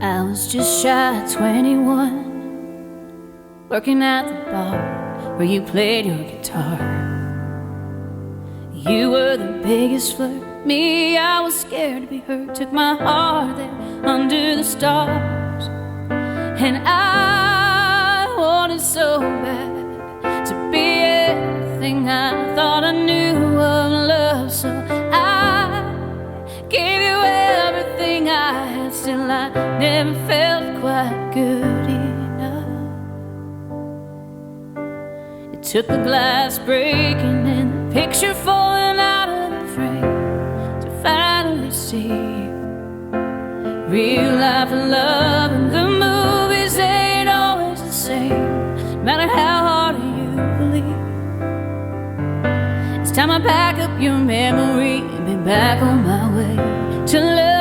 I was just shy of 21, working at the bar where you played your guitar. You were the biggest flirt, me, I was scared to be hurt. Took my heart there under the stars, and I wanted so bad to be everything I thought I knew of love. So I gave you everything I had, still I never felt quite good enough. It took the glass breaking and the picture falling out of the frame to finally see real life love, and the movies ain't always the same, no matter how hard you believe. It's time I pack up your memory and be back on my way to love.